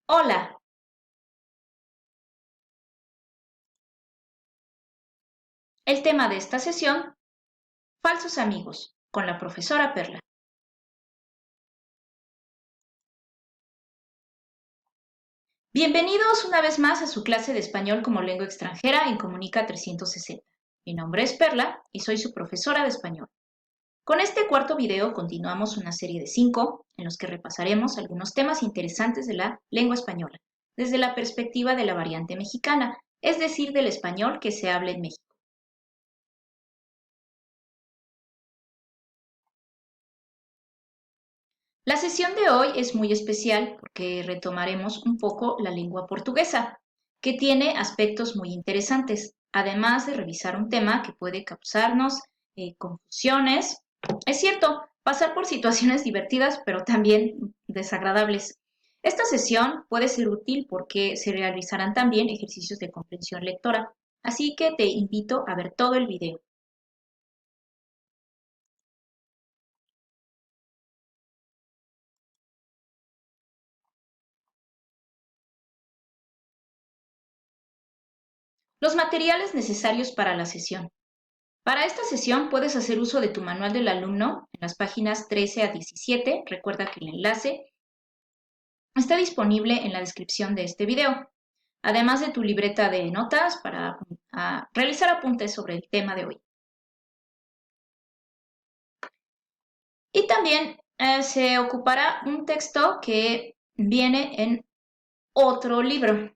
Hola, el tema de esta sesión, falsos amigos, con la profesora Perla. Bienvenidos una vez más a su clase de español como lengua extranjera en Comunica 360. Mi nombre es Perla y soy su profesora de español. Con este cuarto video continuamos una serie de 5 en los que repasaremos algunos temas interesantes de la lengua española, desde la perspectiva de la variante mexicana, es decir, del español que se habla en México. La sesión de hoy es muy especial porque retomaremos un poco la lengua portuguesa, que tiene aspectos muy interesantes, además de revisar un tema que puede causarnos confusiones. Es cierto, pasar por situaciones divertidas, pero también desagradables. Esta sesión puede ser útil porque se realizarán también ejercicios de comprensión lectora, así que te invito a ver todo el video. Los materiales necesarios para la sesión. Para esta sesión puedes hacer uso de tu manual del alumno en las páginas 13 a 17. Recuerda que el enlace está disponible en la descripción de este video, además de tu libreta de notas para realizar apuntes sobre el tema de hoy. Y también se ocupará un texto que viene en otro libro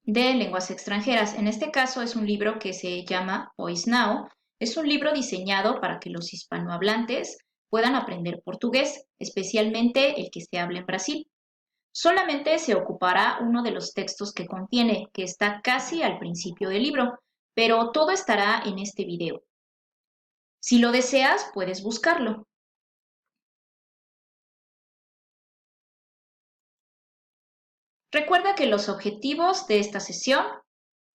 de lenguas extranjeras. En este caso es un libro que se llama Voice Now. Es un libro diseñado para que los hispanohablantes puedan aprender portugués, especialmente el que se habla en Brasil. Solamente se ocupará uno de los textos que contiene, que está casi al principio del libro, pero todo estará en este video. Si lo deseas, puedes buscarlo. Recuerda que los objetivos de esta sesión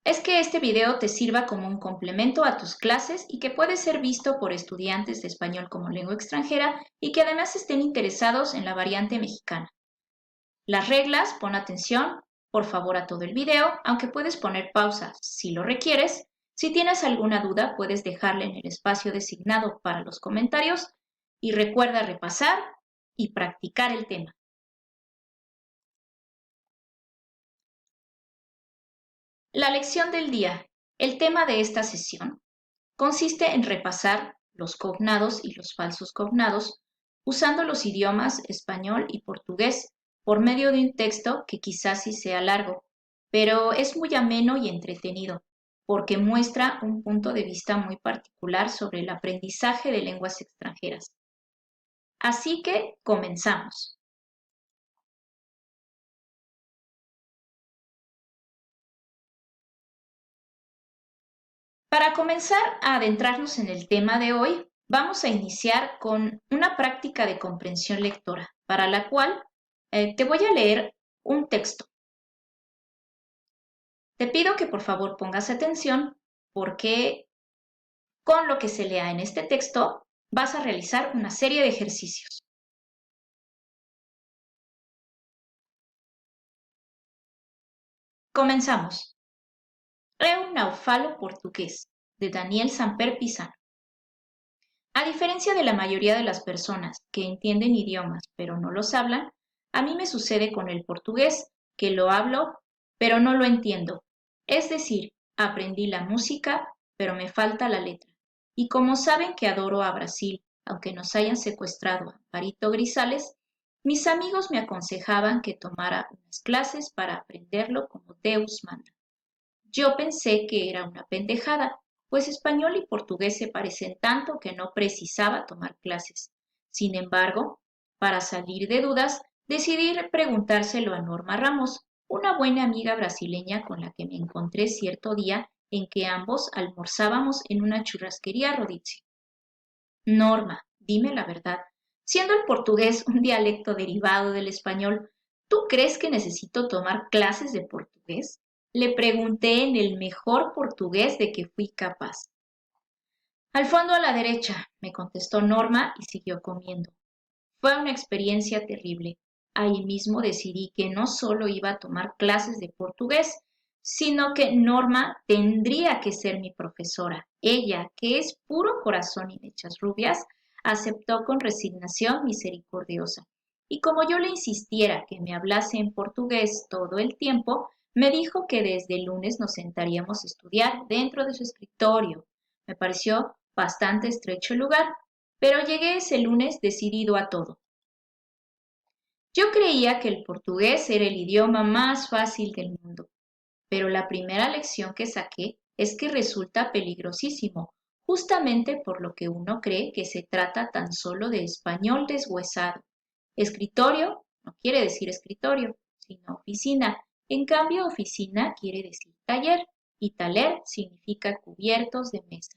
es que este video te sirva como un complemento a tus clases y que puede ser visto por estudiantes de español como lengua extranjera y que además estén interesados en la variante mexicana. Las reglas, pon atención, por favor, a todo el video, aunque puedes poner pausa si lo requieres. Si tienes alguna duda, puedes dejarla en el espacio designado para los comentarios y recuerda repasar y practicar el tema. La lección del día. El tema de esta sesión consiste en repasar los cognados y los falsos cognados usando los idiomas español y portugués por medio de un texto que quizás sí sea largo, pero es muy ameno y entretenido porque muestra un punto de vista muy particular sobre el aprendizaje de lenguas extranjeras. Así que comenzamos. Para comenzar a adentrarnos en el tema de hoy, vamos a iniciar con una práctica de comprensión lectora, para la cual te voy a leer un texto. Te pido que por favor pongas atención porque con lo que se lea en este texto vas a realizar una serie de ejercicios. Comenzamos. É un naufalo portugués, de Daniel Samper Pizano. A diferencia de la mayoría de las personas que entienden idiomas pero no los hablan, a mí me sucede con el portugués, que lo hablo pero no lo entiendo. Es decir, aprendí la música pero me falta la letra. Y como saben que adoro a Brasil, aunque nos hayan secuestrado a Amparito Grisales, mis amigos me aconsejaban que tomara unas clases para aprenderlo como Deus manda. Yo pensé que era una pendejada, pues español y portugués se parecen tanto que no precisaba tomar clases. Sin embargo, para salir de dudas, decidí preguntárselo a Norma Ramos, una buena amiga brasileña con la que me encontré cierto día en que ambos almorzábamos en una churrasquería Rodizio. Norma, dime la verdad, siendo el portugués un dialecto derivado del español, ¿tú crees que necesito tomar clases de portugués? Le pregunté en el mejor portugués de que fui capaz. Al fondo a la derecha, me contestó Norma y siguió comiendo. Fue una experiencia terrible. Ahí mismo decidí que no solo iba a tomar clases de portugués, sino que Norma tendría que ser mi profesora. Ella, que es puro corazón y mechas rubias, aceptó con resignación misericordiosa. Y como yo le insistiera que me hablase en portugués todo el tiempo, me dijo que desde el lunes nos sentaríamos a estudiar dentro de su escritorio. Me pareció bastante estrecho el lugar, pero llegué ese lunes decidido a todo. Yo creía que el portugués era el idioma más fácil del mundo, pero la primera lección que saqué es que resulta peligrosísimo, justamente por lo que uno cree que se trata tan solo de español deshuesado. Escritorio no quiere decir escritorio, sino oficina. En cambio, oficina quiere decir taller y taller significa cubiertos de mesa.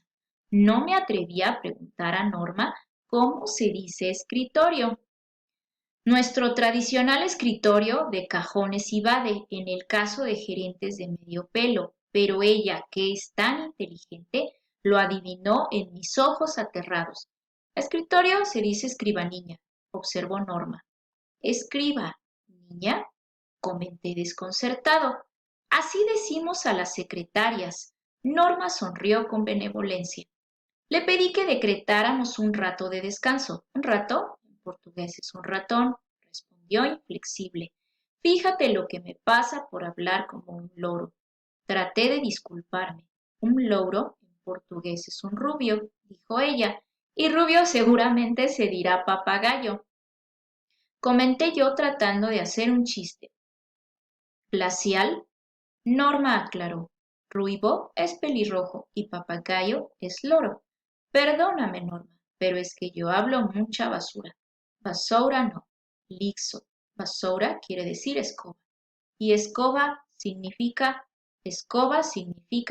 No me atreví a preguntar a Norma cómo se dice escritorio. Nuestro tradicional escritorio de cajones y bade en el caso de gerentes de medio pelo, pero ella, que es tan inteligente, lo adivinó en mis ojos aterrados. Escritorio se dice escribaniña, observó Norma. Escriba, niña, comenté desconcertado. Así decimos a las secretarias. Norma sonrió con benevolencia. Le pedí que decretáramos un rato de descanso. ¿Un rato? En portugués es un ratón, respondió inflexible. Fíjate lo que me pasa por hablar como un loro. Traté de disculparme. Un loro en portugués es un rubio, dijo ella, y rubio seguramente se dirá papagayo. Comenté yo tratando de hacer un chiste. ¿Glacial? Norma aclaró. Ruibo es pelirrojo y papagayo es loro. Perdóname, Norma, pero es que yo hablo mucha basura. Basura no. Lixo. Basura quiere decir escoba. Y escoba significa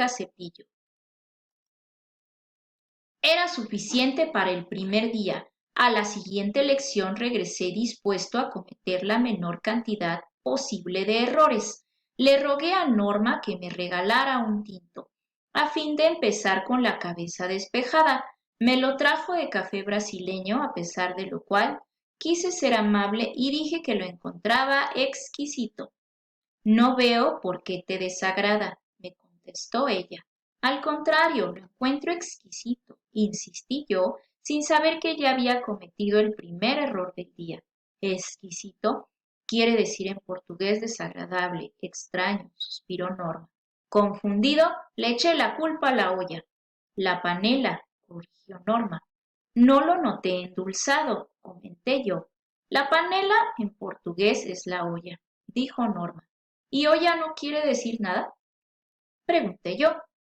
cepillo. Era suficiente para el primer día. A la siguiente lección regresé dispuesto a cometer la menor cantidad posible de errores. Le rogué a Norma que me regalara un tinto, a fin de empezar con la cabeza despejada. Me lo trajo de café brasileño, a pesar de lo cual quise ser amable y dije que lo encontraba exquisito. No veo por qué te desagrada, me contestó ella. Al contrario, lo encuentro exquisito, insistí yo, sin saber que ya había cometido el primer error del día. Exquisito quiere decir en portugués desagradable, extraño, suspiró Norma. Confundido, le eché la culpa a la olla. La panela, corrigió Norma. No lo noté endulzado, comenté yo. La panela en portugués es la olla, dijo Norma. ¿Y olla no quiere decir nada? Pregunté yo.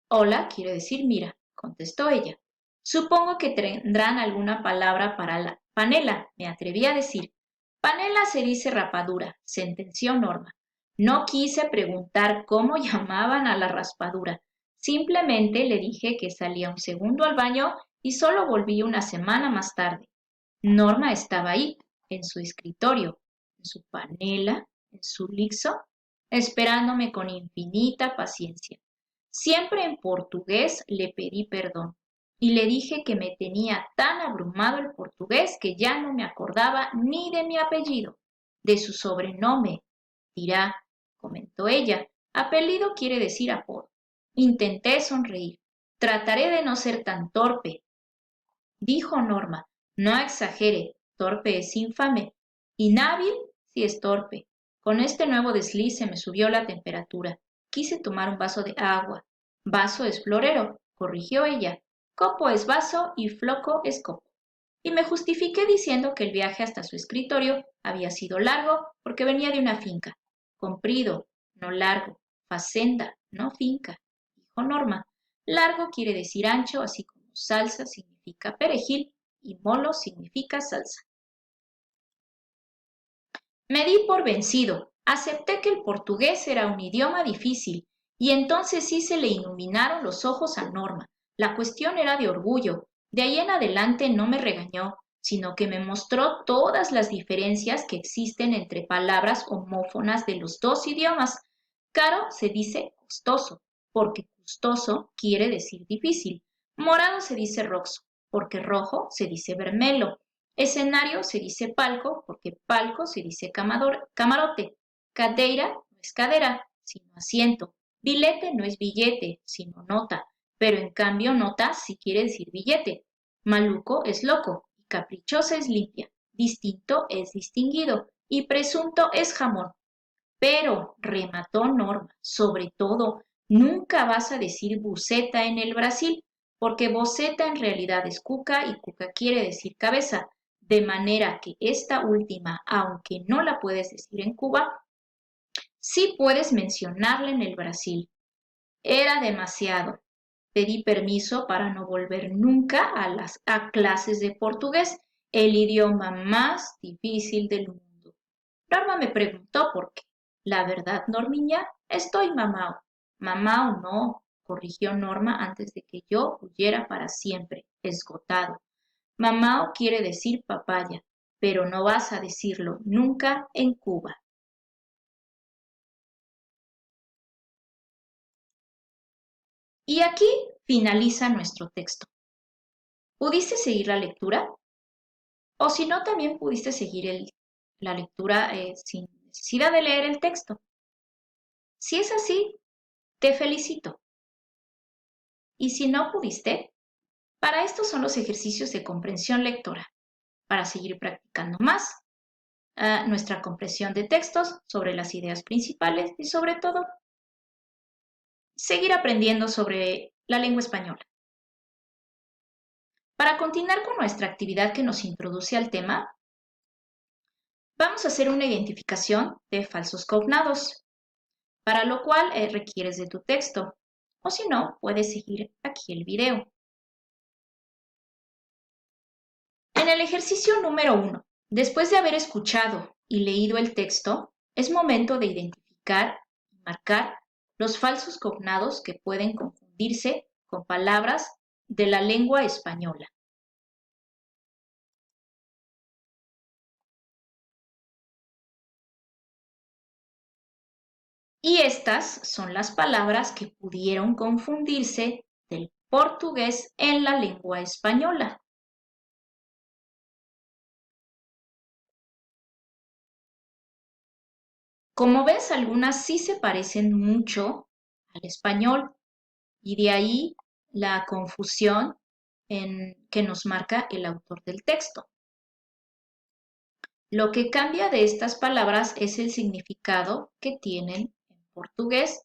Hola quiere decir mira, contestó ella. Supongo que tendrán alguna palabra para la panela, me atreví a decir. Panela se dice rapadura, sentenció Norma. No quise preguntar cómo llamaban a la raspadura. Simplemente le dije que salía un segundo al baño y solo volví una semana más tarde. Norma estaba ahí, en su escritorio, en su panela, en su lixo, esperándome con infinita paciencia. Siempre en portugués le pedí perdón y le dije que me tenía tan abrumado el portugués que ya no me acordaba ni de mi apellido, de su sobrenombre. Dirá, comentó ella, apellido quiere decir apodo. Intenté sonreír. Trataré de no ser tan torpe, dijo Norma. No exagere, torpe es infame. Inhábil si es torpe. Con este nuevo desliz se me subió la temperatura. Quise tomar un vaso de agua. Vaso es florero, corrigió ella. Copo es vaso y floco es copo. Y me justifiqué diciendo que el viaje hasta su escritorio había sido largo porque venía de una finca. Comprido, no largo. Facenda, no finca, dijo Norma. Largo quiere decir ancho, así como salsa significa perejil y molo significa salsa. Me di por vencido, acepté que el portugués era un idioma difícil y entonces sí se le iluminaron los ojos a Norma. La cuestión era de orgullo. De ahí en adelante no me regañó, sino que me mostró todas las diferencias que existen entre palabras homófonas de los dos idiomas. Caro se dice costoso, porque costoso quiere decir difícil. Morado se dice roxo, porque rojo se dice vermelo. Escenario se dice palco porque palco se dice camarote. Cadeira no es cadera, sino asiento. Billete no es billete, sino nota. Pero en cambio nota sí quiere decir billete. Maluco es loco y caprichosa es limpia. Distinto es distinguido y presunto es jamón. Pero, remató Norma, sobre todo, nunca vas a decir buceta en el Brasil, porque boceta en realidad es cuca y cuca quiere decir cabeza, de manera que esta última, aunque no la puedes decir en Cuba, sí puedes mencionarla en el Brasil. Era demasiado. Pedí permiso para no volver nunca a clases de portugués, el idioma más difícil del mundo. Norma me preguntó por qué. La verdad, Normiña, estoy mamao. Mamao no, corrigió Norma antes de que yo huyera para siempre, esgotado. Mamao quiere decir papaya, pero no vas a decirlo nunca en Cuba. Y aquí finaliza nuestro texto. ¿Pudiste seguir la lectura? O si no, también pudiste seguir la lectura sin necesidad de leer el texto. Si es así, te felicito. Y si no pudiste, para esto son los ejercicios de comprensión lectora, para seguir practicando más nuestra comprensión de textos sobre las ideas principales y sobre todo seguir aprendiendo sobre la lengua española. Para continuar con nuestra actividad que nos introduce al tema, vamos a hacer una identificación de falsos cognados, para lo cual requieres de tu texto, o si no, puedes seguir aquí el video. En el ejercicio número 1, después de haber escuchado y leído el texto, es momento de identificar y marcar los falsos cognados que pueden confundirse con palabras de la lengua española. Y estas son las palabras que pudieron confundirse del portugués en la lengua española. Como ves, algunas sí se parecen mucho al español y de ahí la confusión que nos marca el autor del texto. Lo que cambia de estas palabras es el significado que tienen en portugués,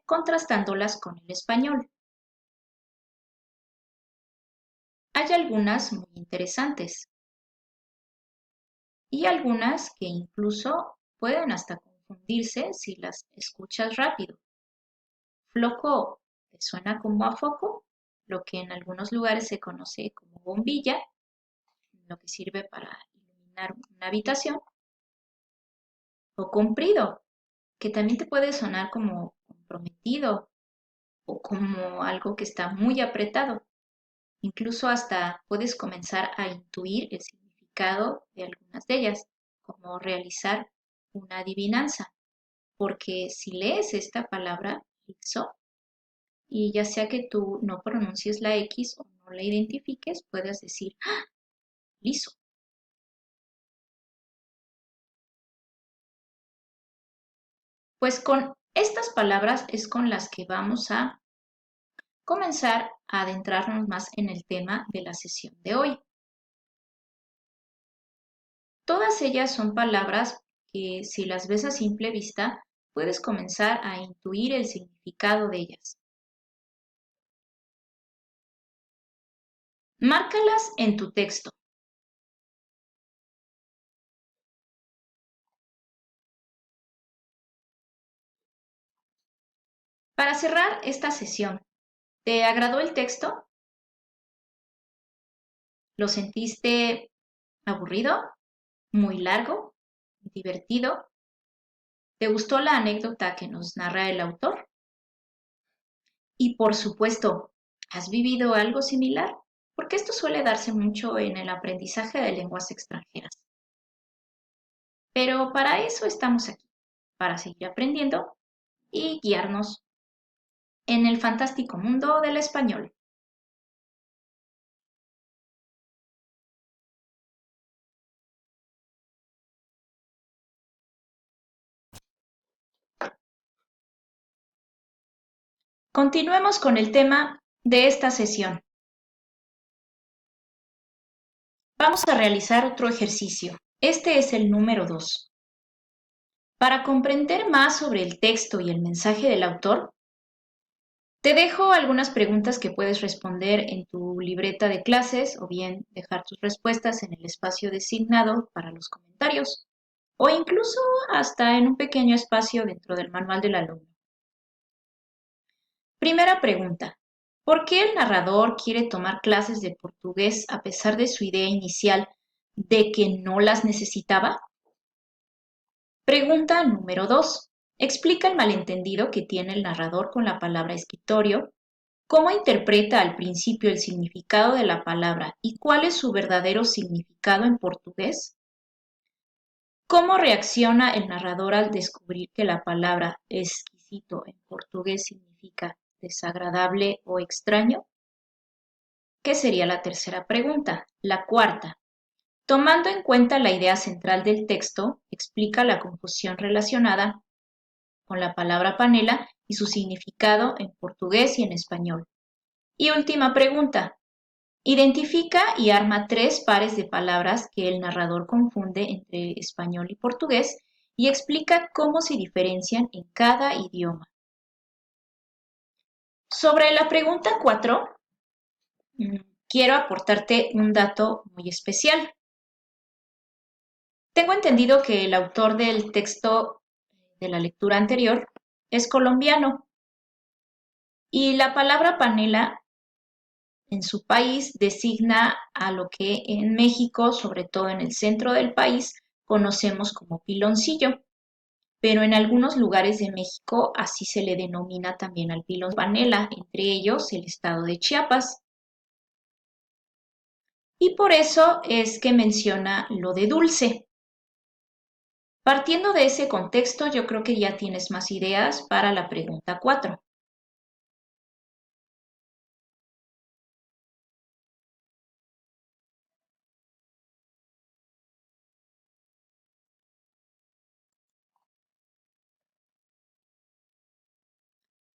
contrastándolas con el español. Hay algunas muy interesantes y algunas que incluso pueden hasta confundirse si las escuchas rápido. Floco te suena como a foco, lo que en algunos lugares se conoce como bombilla, lo que sirve para iluminar una habitación, o comprido, que también te puede sonar como comprometido o como algo que está muy apretado. Incluso hasta puedes comenzar a intuir el significado de algunas de ellas, como realizar una adivinanza, porque si lees esta palabra, liso, y ya sea que tú no pronuncies la X o no la identifiques, puedes decir, ¡ah! Liso. Pues con estas palabras es con las que vamos a comenzar a adentrarnos más en el tema de la sesión de hoy. Todas ellas son palabras que si las ves a simple vista, puedes comenzar a intuir el significado de ellas. Márcalas en tu texto. Para cerrar esta sesión, ¿te agradó el texto? ¿Lo sentiste aburrido? ¿Muy largo? ¿Divertido? ¿Te gustó la anécdota que nos narra el autor? Y por supuesto, ¿has vivido algo similar? Porque esto suele darse mucho en el aprendizaje de lenguas extranjeras. Pero para eso estamos aquí, para seguir aprendiendo y guiarnos en el fantástico mundo del español. Continuemos con el tema de esta sesión. Vamos a realizar otro ejercicio. Este es el número 2. Para comprender más sobre el texto y el mensaje del autor, te dejo algunas preguntas que puedes responder en tu libreta de clases o bien dejar tus respuestas en el espacio designado para los comentarios o incluso hasta en un pequeño espacio dentro del manual del alumno. Primera pregunta. ¿Por qué el narrador quiere tomar clases de portugués a pesar de su idea inicial de que no las necesitaba? Pregunta número 2. Explica el malentendido que tiene el narrador con la palabra escritorio. ¿Cómo interpreta al principio el significado de la palabra y cuál es su verdadero significado en portugués? ¿Cómo reacciona el narrador al descubrir que la palabra exquisito en portugués significa desagradable o extraño? ¿Qué sería la tercera pregunta? La cuarta. Tomando en cuenta la idea central del texto, explica la confusión relacionada con la palabra panela y su significado en portugués y en español. Y última pregunta. Identifica y arma 3 pares de palabras que el narrador confunde entre español y portugués y explica cómo se diferencian en cada idioma. Sobre la pregunta 4, quiero aportarte un dato muy especial. Tengo entendido que el autor del texto de la lectura anterior es colombiano y la palabra panela en su país designa a lo que en México, sobre todo en el centro del país, conocemos como piloncillo, pero en algunos lugares de México así se le denomina también al pilón panela, entre ellos el estado de Chiapas. Y por eso es que menciona lo de dulce. Partiendo de ese contexto, yo creo que ya tienes más ideas para la pregunta 4.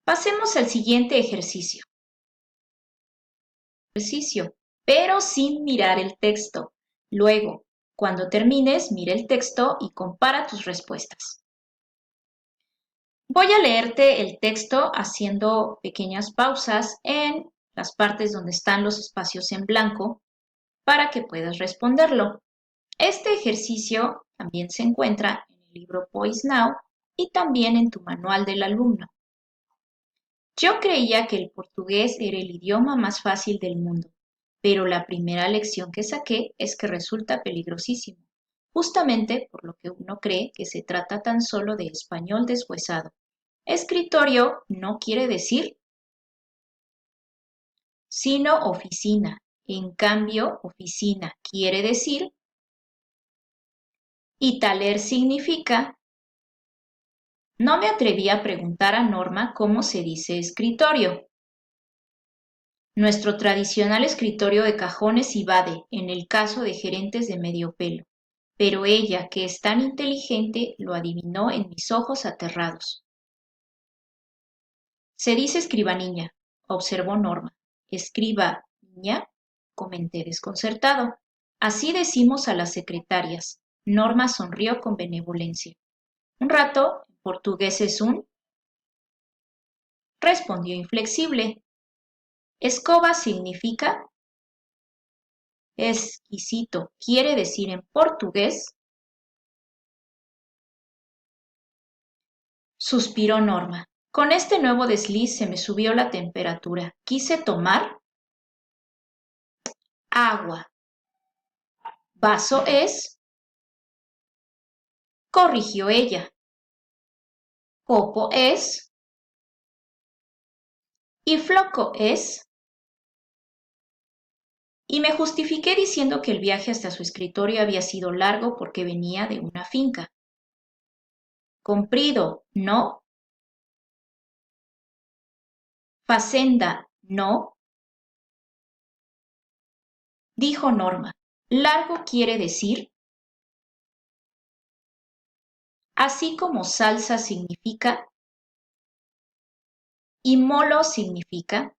Pasemos al siguiente ejercicio. Pero sin mirar el texto. Luego, cuando termines, mira el texto y compara tus respuestas. Voy a leerte el texto haciendo pequeñas pausas en las partes donde están los espacios en blanco para que puedas responderlo. Este ejercicio también se encuentra en el libro Voice Now y también en tu manual del alumno. Yo creía que el portugués era el idioma más fácil del mundo, pero la primera lección que saqué es que resulta peligrosísimo, justamente por lo que uno cree que se trata tan solo de español deshuesado. Escritorio no quiere decir sino oficina. En cambio, oficina quiere decir y taler significa. No me atreví a preguntar a Norma cómo se dice escritorio. Nuestro tradicional escritorio de cajones y bade, en el caso de gerentes de medio pelo. Pero ella, que es tan inteligente, lo adivinó en mis ojos aterrados. Se dice escribaniña, observó Norma. Escriba, niña, comenté desconcertado. Así decimos a las secretarias. Norma sonrió con benevolencia. Un rato, en portugués es un, respondió inflexible. Escoba significa exquisito, quiere decir en portugués. Suspiró Norma. Con este nuevo desliz se me subió la temperatura. Quise tomar agua. Vaso es, corrigió ella. Copo es, y floco es. Y me justifiqué diciendo que el viaje hasta su escritorio había sido largo porque venía de una finca. Comprido, no. Facenda, no. Dijo Norma. Largo quiere decir, así como salsa significa, Y molo significa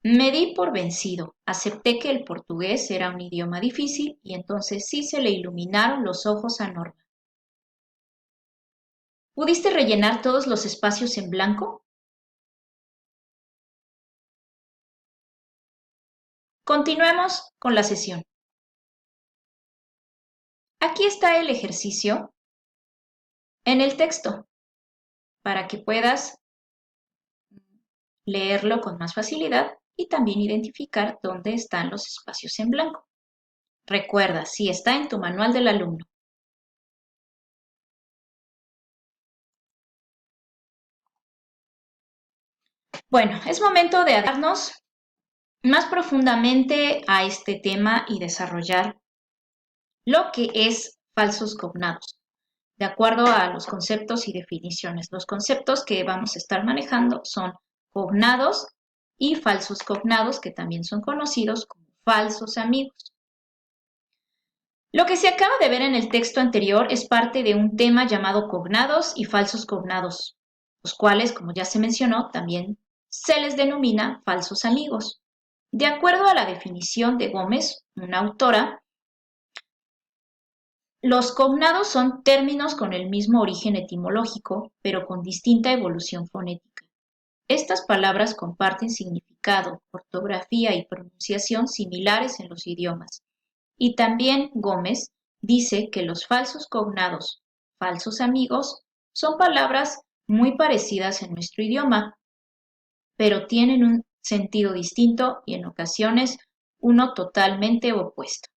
me di por vencido, acepté que el portugués era un idioma difícil y entonces sí se le iluminaron los ojos a Norma. ¿Pudiste rellenar todos los espacios en blanco? Continuemos con la sesión. Aquí está el ejercicio en el texto para que puedas leerlo con más facilidad y también identificar dónde están los espacios en blanco. Recuerda, si está en tu manual del alumno. Bueno, es momento de adentrarnos más profundamente a este tema y desarrollar lo que es falsos cognados, de acuerdo a los conceptos y definiciones. Los conceptos que vamos a estar manejando son cognados y falsos cognados, que también son conocidos como falsos amigos. Lo que se acaba de ver en el texto anterior es parte de un tema llamado cognados y falsos cognados, los cuales, como ya se mencionó, también se les denomina falsos amigos. De acuerdo a la definición de Gómez, una autora, los cognados son términos con el mismo origen etimológico, pero con distinta evolución fonética. Estas palabras comparten significado, ortografía y pronunciación similares en los idiomas. Y también Gómez dice que los falsos cognados, falsos amigos, son palabras muy parecidas en nuestro idioma, pero tienen un sentido distinto y en ocasiones uno totalmente opuesto.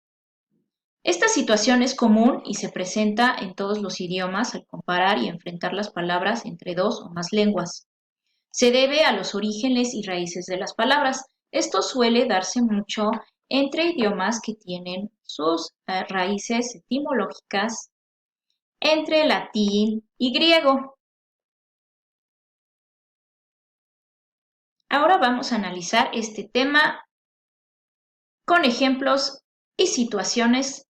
Esta situación es común y se presenta en todos los idiomas al comparar y enfrentar las palabras entre dos o más lenguas. Se debe a los orígenes y raíces de las palabras. Esto suele darse mucho entre idiomas que tienen sus raíces etimológicas entre latín y griego. Ahora vamos a analizar este tema con ejemplos y situaciones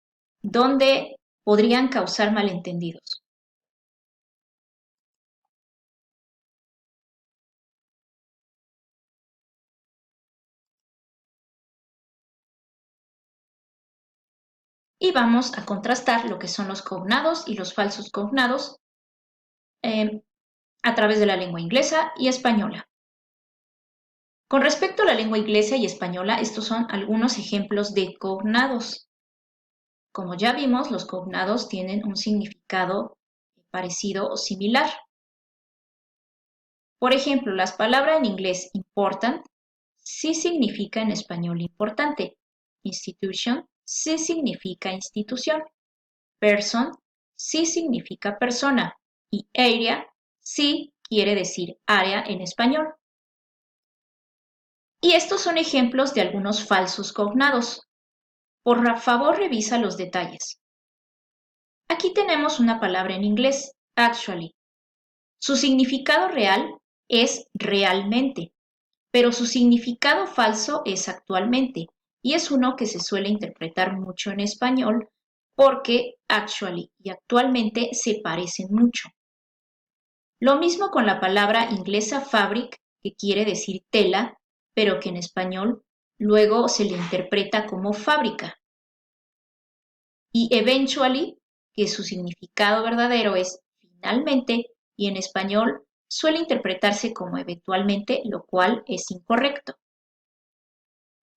donde podrían causar malentendidos. Y vamos a contrastar lo que son los cognados y los falsos cognados a través de la lengua inglesa y española. Con respecto a la lengua inglesa y española, estos son algunos ejemplos de cognados. Como ya vimos, los cognados tienen un significado parecido o similar. Por ejemplo, las palabras en inglés important sí significa en español importante. Institution sí significa institución. Person sí significa persona. Y area sí quiere decir área en español. Y estos son ejemplos de algunos falsos cognados. Por favor, revisa los detalles. Aquí tenemos una palabra en inglés, actually. Su significado real es realmente, pero su significado falso es actualmente, y es uno que se suele interpretar mucho en español porque actually y actualmente se parecen mucho. Lo mismo con la palabra inglesa fabric, que quiere decir tela, pero que en español luego se le interpreta como fábrica. Y eventually, que su significado verdadero es finalmente, y en español suele interpretarse como eventualmente, lo cual es incorrecto.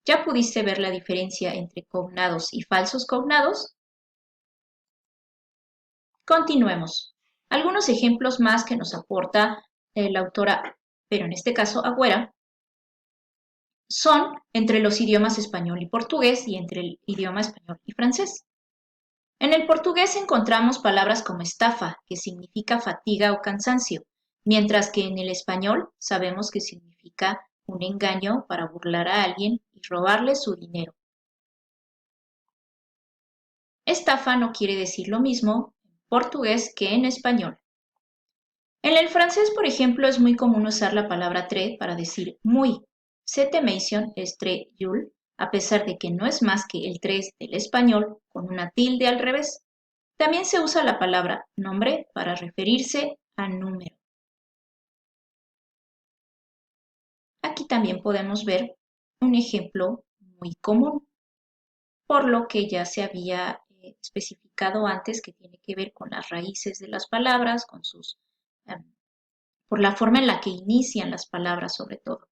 ¿Ya pudiste ver la diferencia entre cognados y falsos cognados? Continuemos. Algunos ejemplos más que nos aporta la autora, pero en este caso Agüera, son entre los idiomas español y portugués y entre el idioma español y francés. En el portugués encontramos palabras como estafa, que significa fatiga o cansancio, mientras que en el español sabemos que significa un engaño para burlar a alguien y robarle su dinero. Estafa no quiere decir lo mismo en portugués que en español. En el francés, por ejemplo, es muy común usar la palabra très para decir muy. Cette maison est très jolie, a pesar de que no es más que el tres del español con una tilde al revés. También se usa la palabra nombre para referirse a número. Aquí también podemos ver un ejemplo muy común, por lo que ya se había especificado antes que tiene que ver con las raíces de las palabras, con por la forma en la que inician las palabras sobre todo.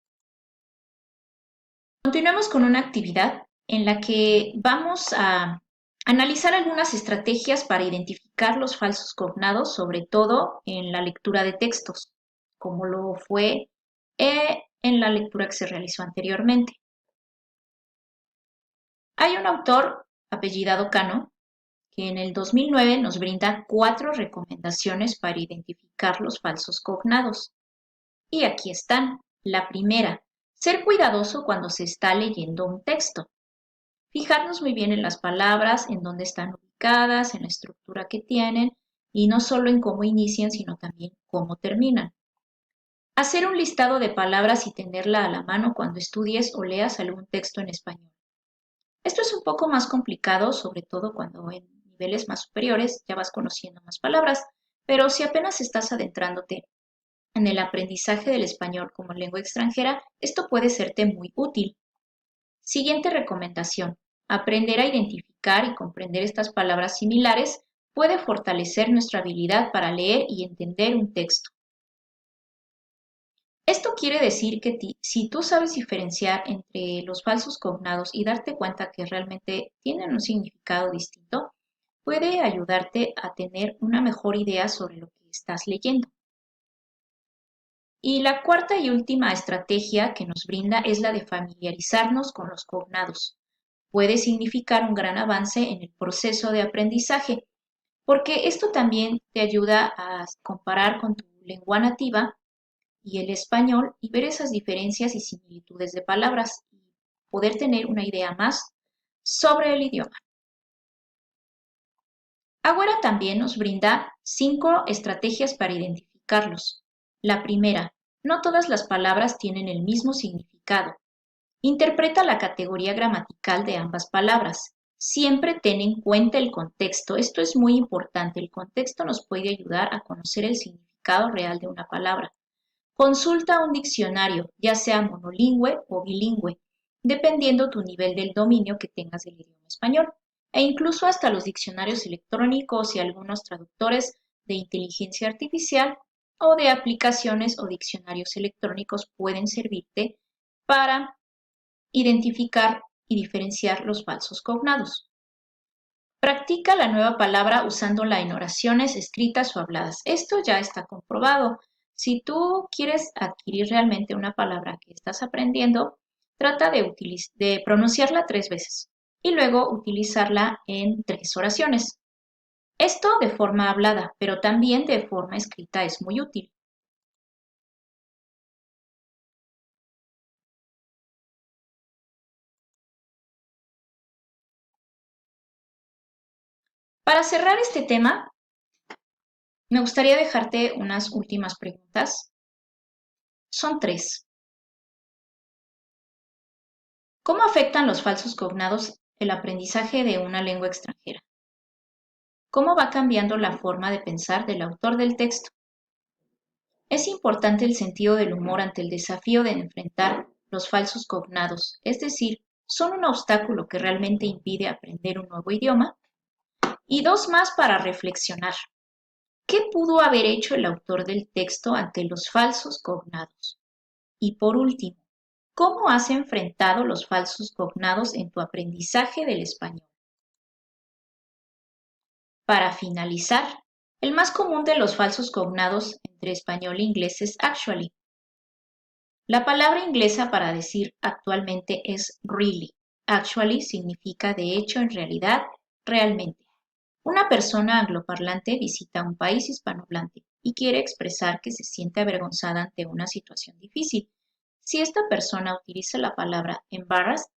Continuemos con una actividad en la que vamos a analizar algunas estrategias para identificar los falsos cognados, sobre todo en la lectura de textos, como lo fue en la lectura que se realizó anteriormente. Hay un autor apellidado Cano que en el 2009 nos brinda 4 recomendaciones para identificar los falsos cognados. Y aquí están. La primera, ser cuidadoso cuando se está leyendo un texto. Fijarnos muy bien en las palabras, en dónde están ubicadas, en la estructura que tienen y no solo en cómo inician, sino también cómo terminan. Hacer un listado de palabras y tenerla a la mano cuando estudies o leas algún texto en español. Esto es un poco más complicado, sobre todo cuando en niveles más superiores ya vas conociendo más palabras, pero si apenas estás adentrándote en el aprendizaje del español como lengua extranjera, esto puede serte muy útil. Siguiente recomendación. Aprender a identificar y comprender estas palabras similares puede fortalecer nuestra habilidad para leer y entender un texto. Esto quiere decir que si tú sabes diferenciar entre los falsos cognados y darte cuenta que realmente tienen un significado distinto, puede ayudarte a tener una mejor idea sobre lo que estás leyendo. Y la cuarta y última estrategia que nos brinda es la de familiarizarnos con los cognados. Puede significar un gran avance en el proceso de aprendizaje, porque esto también te ayuda a comparar con tu lengua nativa y el español y ver esas diferencias y similitudes de palabras y poder tener una idea más sobre el idioma. Agüera también nos brinda 5 estrategias para identificarlos. La primera, no todas las palabras tienen el mismo significado. Interpreta la categoría gramatical de ambas palabras. Siempre ten en cuenta el contexto. Esto es muy importante. El contexto nos puede ayudar a conocer el significado real de una palabra. Consulta un diccionario, ya sea monolingüe o bilingüe, dependiendo tu nivel del dominio que tengas del idioma español, e incluso hasta los diccionarios electrónicos y algunos traductores de inteligencia artificial o de aplicaciones o diccionarios electrónicos pueden servirte para identificar y diferenciar los falsos cognados. Practica la nueva palabra usándola en oraciones escritas o habladas. Esto ya está comprobado. Si tú quieres adquirir realmente una palabra que estás aprendiendo, trata de pronunciarla 3 veces y luego utilizarla en 3 oraciones. Esto de forma hablada, pero también de forma escrita es muy útil. Para cerrar este tema, me gustaría dejarte unas últimas preguntas. Son 3. ¿Cómo afectan los falsos cognados el aprendizaje de una lengua extranjera? ¿Cómo va cambiando la forma de pensar del autor del texto? Es importante el sentido del humor ante el desafío de enfrentar los falsos cognados, es decir, ¿son un obstáculo que realmente impide aprender un nuevo idioma? Y 2 más para reflexionar. ¿Qué pudo haber hecho el autor del texto ante los falsos cognados? Y por último, ¿cómo has enfrentado los falsos cognados en tu aprendizaje del español? Para finalizar, el más común de los falsos cognados entre español e inglés es actually. La palabra inglesa para decir actualmente es really. Actually significa de hecho, en realidad, realmente. Una persona angloparlante visita un país hispanohablante y quiere expresar que se siente avergonzada ante una situación difícil. Si esta persona utiliza la palabra embarrassed,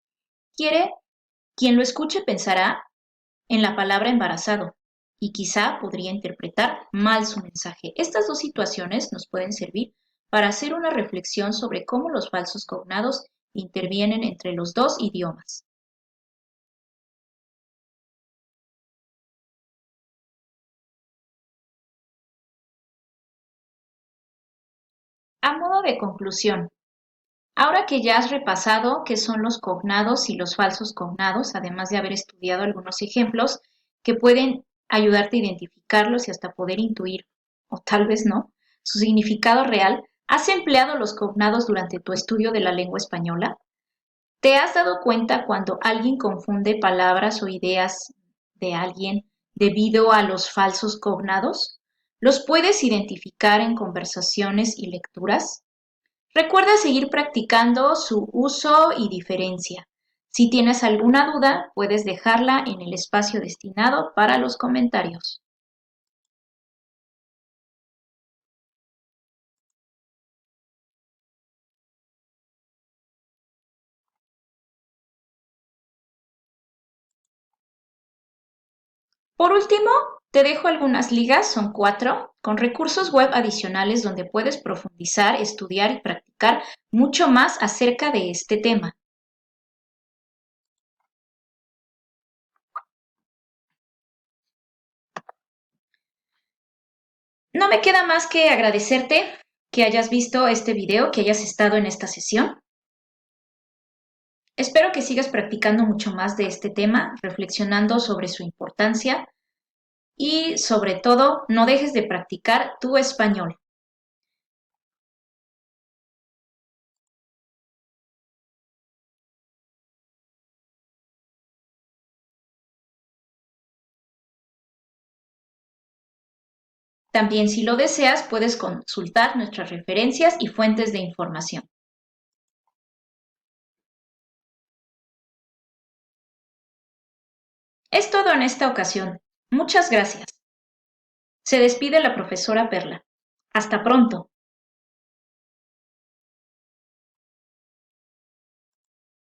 quien lo escuche pensará en la palabra embarazado y quizá podría interpretar mal su mensaje. Estas 2 situaciones nos pueden servir para hacer una reflexión sobre cómo los falsos cognados intervienen entre los 2 idiomas. A modo de conclusión, Ahora que ya has repasado qué son los cognados y los falsos cognados, además de haber estudiado algunos ejemplos que pueden ayudarte a identificarlos y hasta poder intuir, o tal vez no, su significado real, ¿has empleado los cognados durante tu estudio de la lengua española? ¿Te has dado cuenta cuando alguien confunde palabras o ideas de alguien debido a los falsos cognados? ¿Los puedes identificar en conversaciones y lecturas? Recuerda seguir practicando su uso y diferencia. Si tienes alguna duda, puedes dejarla en el espacio destinado para los comentarios. Por último, te dejo algunas ligas, son 4, con recursos web adicionales donde puedes profundizar, estudiar y practicar mucho más acerca de este tema. No me queda más que agradecerte que hayas visto este video, que hayas estado en esta sesión. Espero que sigas practicando mucho más de este tema, reflexionando sobre su importancia y, sobre todo, no dejes de practicar tu español. También, si lo deseas, puedes consultar nuestras referencias y fuentes de información. Es todo en esta ocasión. Muchas gracias. Se despide la profesora Perla. Hasta pronto.